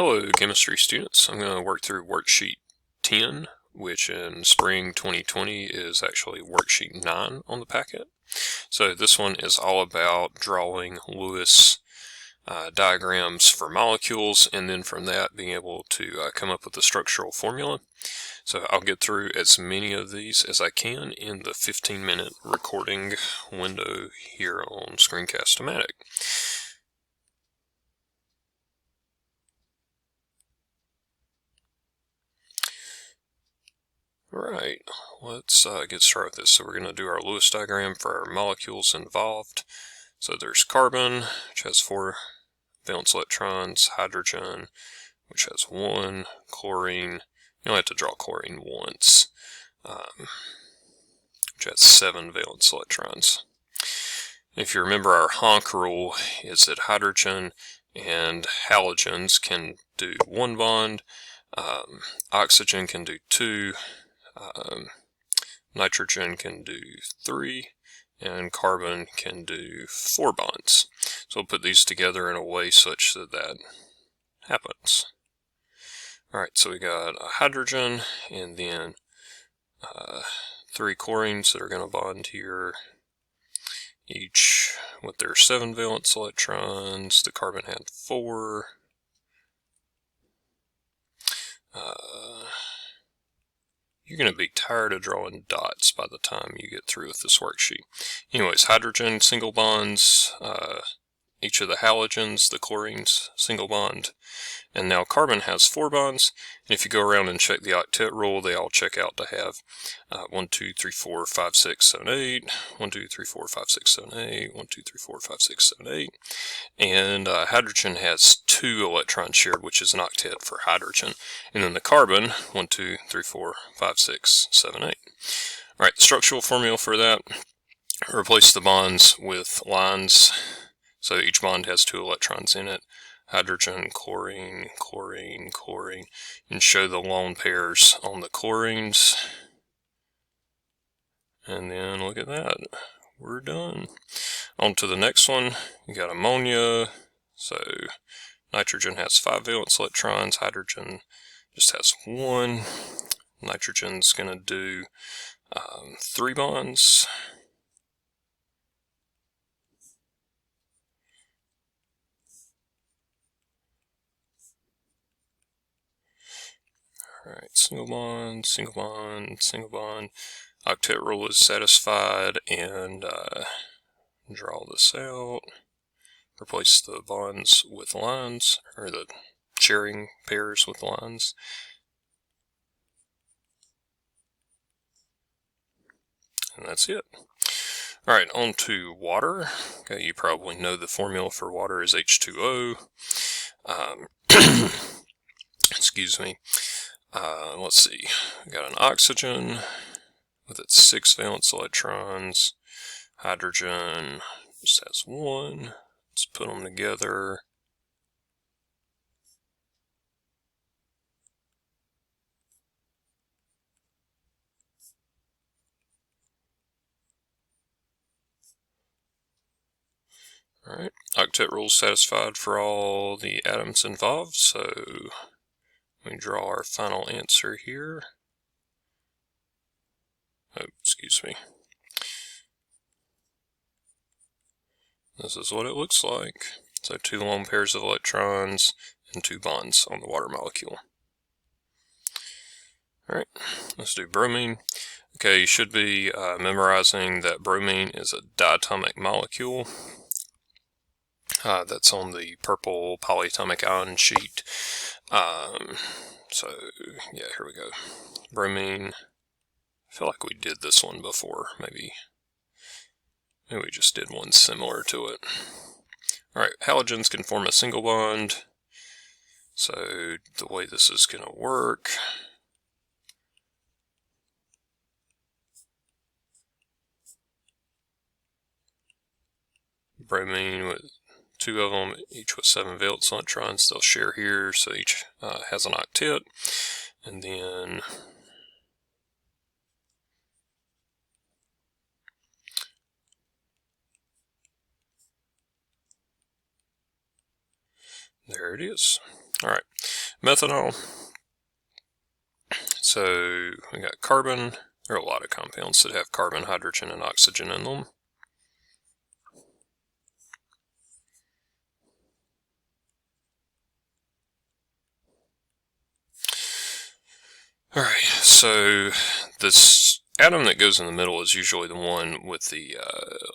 Hello chemistry students, I'm going to work through worksheet 10, which in spring 2020 is actually worksheet 9 on the packet. So this one is all about drawing Lewis diagrams for molecules, and then from that being able to come up with the structural formula. So I'll get through as many of these as I can in the 15-minute recording window here on Screencast-O-Matic. Alright, let's get started with this. So we're going to do our Lewis diagram for our molecules involved. So there's carbon, which has 4 valence electrons, hydrogen, which has 1, chlorine, you only have to draw chlorine once, which has 7 valence electrons. If you remember, our honk rule is that hydrogen and halogens can do 1 bond, oxygen can do 2, nitrogen can do 3, and carbon can do 4 bonds. So we'll put these together in a way such that that happens. Alright, so we got a hydrogen and then 3 chlorines that are going to bond here, each with their 7 valence electrons. The carbon had 4. You're going to be tired of drawing dots by the time you get through with this worksheet. Anyways, hydrogen, single bonds, each of the halogens, the chlorines, single bond. And now carbon has 4 bonds, and if you go around and check the octet rule, they all check out to have 1, 2, 3, 4, 5, 6, 7, 8, 1, 2, 3, 4, 5, 6, 7, 8, 1, 2, 3, 4, 5, 6, 7, 8. And hydrogen has 2 electrons shared, which is an octet for hydrogen. And then the carbon, 1, 2, 3, 4, 5, 6, 7, 8. Alright, the structural formula for that, replace the bonds with lines. So each bond has 2 electrons in it. Hydrogen, chlorine, chlorine, chlorine, and show the lone pairs on the chlorines. And then look at that, we're done. On to the next one, you got ammonia. So nitrogen has 5 valence electrons, hydrogen just has 1. Nitrogen's going to do 3 bonds. Alright, single bond, single bond, single bond. Octet rule is satisfied, and draw this out. Replace the bonds with lines, or the sharing pairs with lines. And that's it. Alright, on to water. Okay, you probably know the formula for water is H2O. Excuse me. Let's see, we got an oxygen with its 6 valence electrons. Hydrogen just has 1. Let's put them together. Alright, octet rule is satisfied for all the atoms involved, so we draw our final answer here. Oh, excuse me. This is what it looks like. So 2 lone pairs of electrons and 2 bonds on the water molecule. Alright, let's do bromine. Okay, you should be memorizing that bromine is a diatomic molecule. That's on the purple polyatomic ion sheet. So, yeah, here we go. Bromine. I feel like we did this one before. Maybe we just did one similar to it. Alright, halogens can form a single bond. So, the way this is going to work, bromine with 2 of them, each with 7 valence electrons, they'll share here, so each has an octet. And then there it is. Alright, methanol. So we got carbon. There are a lot of compounds that have carbon, hydrogen, and oxygen in them. Alright, so this atom that goes in the middle is usually the one with the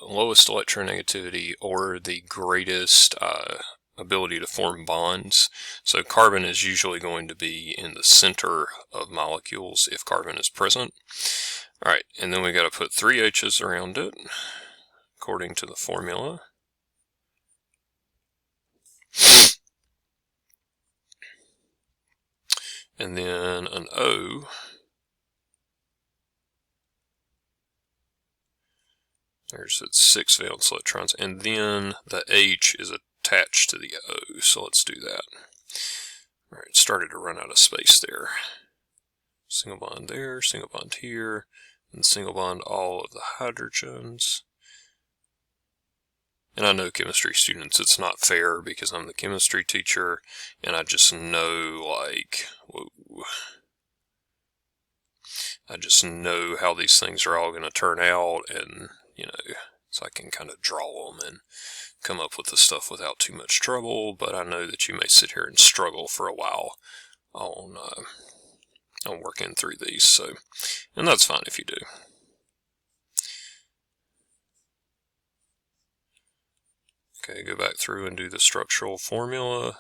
lowest electronegativity or the greatest ability to form bonds. So carbon is usually going to be in the center of molecules if carbon is present. Alright, and then we got to put 3 H's around it according to the formula. And then an O. There's its 6 valence electrons, and then the H is attached to the O, so let's do that. Alright, it started to run out of space there. Single bond there, single bond here, and single bond all of the hydrogens. And I know chemistry students, it's not fair because I'm the chemistry teacher, and I just know, like, whoa. I just know how these things are all going to turn out, and, you know, so I can kind of draw them and come up with the stuff without too much trouble, but I know that you may sit here and struggle for a while on working through these, so, and that's fine if you do. Okay, go back through and do the structural formula.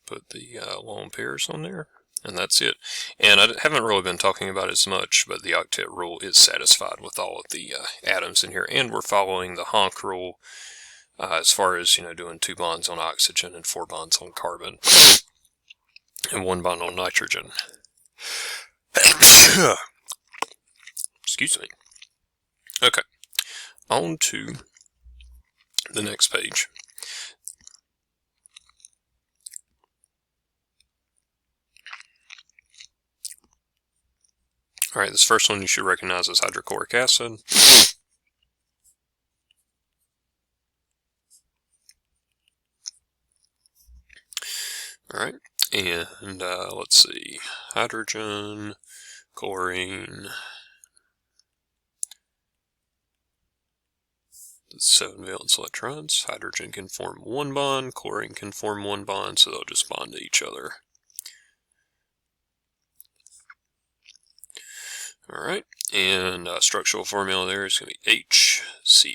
Put the lone pairs on there, and that's it. And I haven't really been talking about it as much, but the octet rule is satisfied with all of the atoms in here, and we're following the Honk rule as far as, you know, doing 2 bonds on oxygen and 4 bonds on carbon, and 1 bond on nitrogen. Excuse me. Okay, on to the next page. Alright, this first one you should recognize as hydrochloric acid. Alright, and let's see, hydrogen, chlorine, 7 valence electrons. Hydrogen can form 1 bond, chlorine can form 1 bond, so they'll just bond to each other. Alright, and structural formula there is going to be HCl.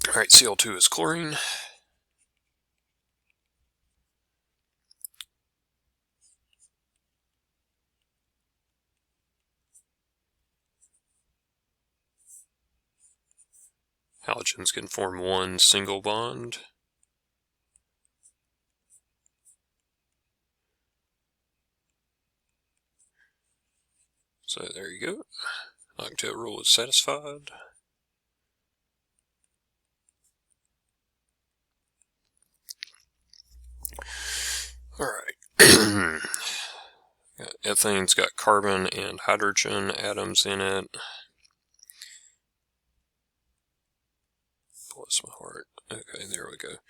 Alright, Cl2 is chlorine. Halogens can form 1 single bond. So there you go. Octet rule is satisfied. Alright. Ethane's got carbon and hydrogen atoms in it. Bless my heart. Okay, there we go.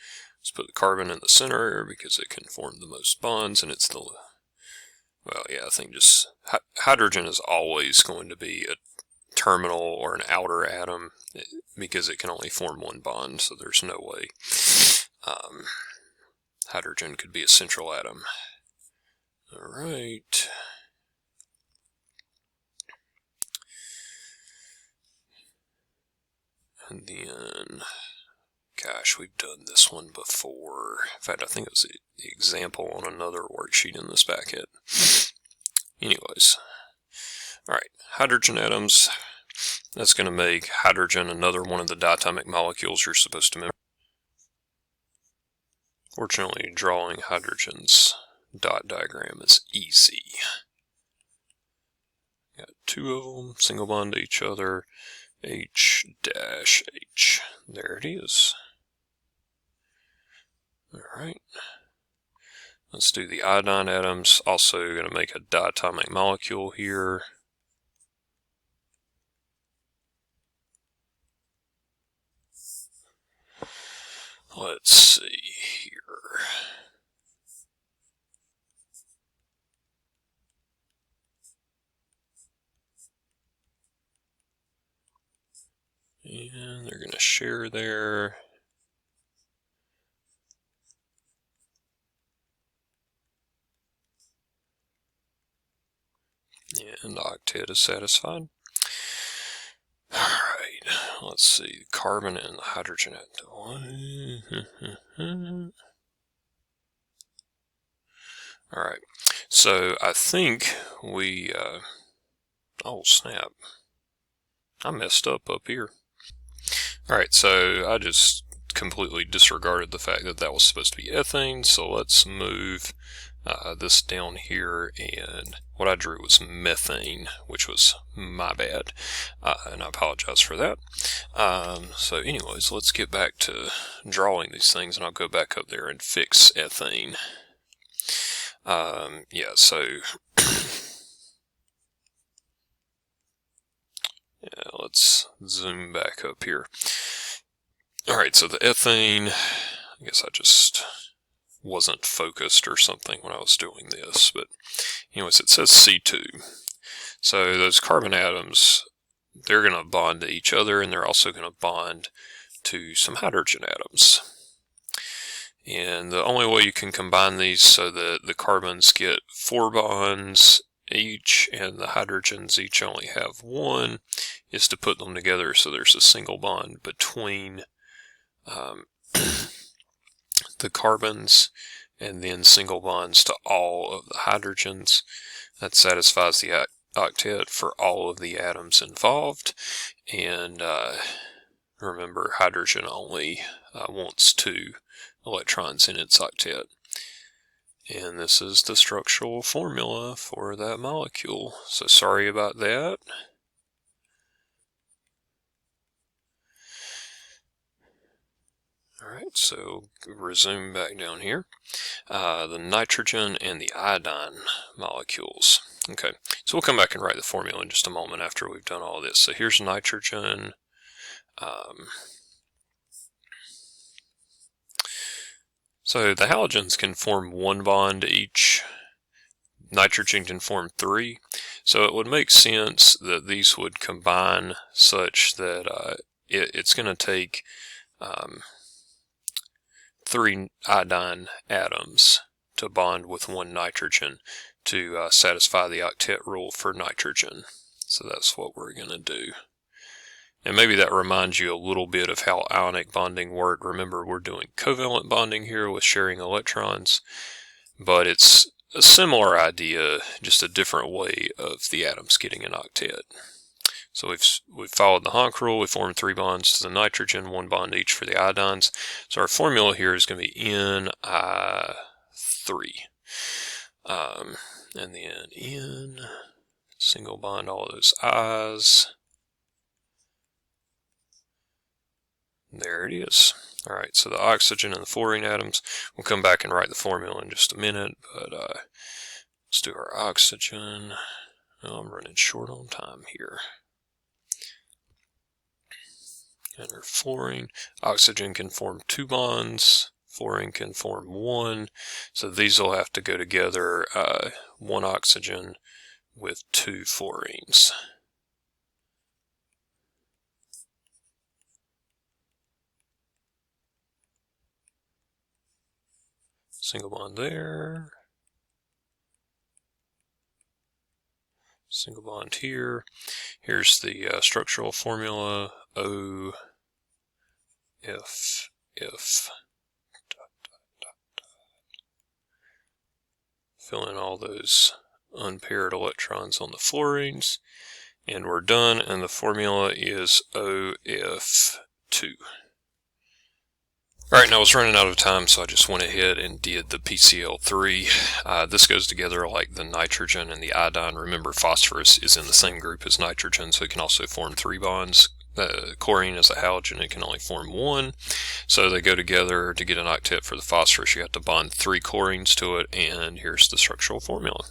Let's put the carbon in the center because it can form the most bonds, and it's the, well, yeah, I think just hydrogen is always going to be a terminal or an outer atom because it can only form 1 bond, so there's no way hydrogen could be a central atom. Alright. And then, gosh, we've done this one before. In fact, I think it was the example on another worksheet in this packet. Anyways, alright, hydrogen atoms. That's going to make hydrogen another one of the diatomic molecules you're supposed to remember. Fortunately, drawing hydrogen's dot diagram is easy. Got 2 of them, single bond to each other, H dash H. There it is. Alright. Let's do the iodine atoms. Also going to make a diatomic molecule here. Let's see here. And they're going to share there. And the octet is satisfied. Alright, let's see. Carbon and the hydrogen at Alright, so I think we, oh snap, I messed up here. Alright, so I just completely disregarded the fact that that was supposed to be ethane, so let's move this down here, and what I drew was methane, which was my bad, and I apologize for that. So anyways, let's get back to drawing these things, and I'll go back up there and fix ethane. Yeah, so yeah, let's zoom back up here. Alright, so the ethane, I guess I just wasn't focused or something when I was doing this, but anyways, it says C2. So those carbon atoms, they're going to bond to each other, and they're also going to bond to some hydrogen atoms. And the only way you can combine these so that the carbons get 4 bonds each and the hydrogens each only have 1 is to put them together so there's a single bond between the carbons, and then single bonds to all of the hydrogens. That satisfies the octet for all of the atoms involved. And remember, hydrogen only wants 2 electrons in its octet. And this is the structural formula for that molecule. So sorry about that. Alright, so resume back down here. The nitrogen and the iodine molecules. Okay, so we'll come back and write the formula in just a moment after we've done all this. So here's nitrogen. So the halogens can form 1 bond each. Nitrogen can form 3. So it would make sense that these would combine such that it's going to take 3 iodine atoms to bond with 1 nitrogen to satisfy the octet rule for nitrogen. So that's what we're going to do. And maybe that reminds you a little bit of how ionic bonding worked. Remember, we're doing covalent bonding here with sharing electrons, but it's a similar idea, just a different way of the atoms getting an octet. So we've followed the Honk rule. We formed 3 bonds to the nitrogen, 1 bond each for the iodines. So our formula here is going to be Ni3. And then N, single bond all of those I's. There it is. Alright, so the oxygen and the fluorine atoms, we'll come back and write the formula in just a minute, but let's do our oxygen. Oh, I'm running short on time here. And our fluorine, oxygen can form 2 bonds, fluorine can form 1, so these will have to go together, 1 oxygen with 2 fluorines. Single bond there. Single bond here. Here's the structural formula. O, if, fill in all those unpaired electrons on the fluorines, and we're done, and the formula is OF2. Alright, now I was running out of time, so I just went ahead and did the PCl3. This goes together like the nitrogen and the iodine. Remember, phosphorus is in the same group as nitrogen, so it can also form 3 bonds. Chlorine is a halogen, it can only form 1. So they go together. To get an octet for the phosphorus, you have to bond 3 chlorines to it, and here's the structural formula.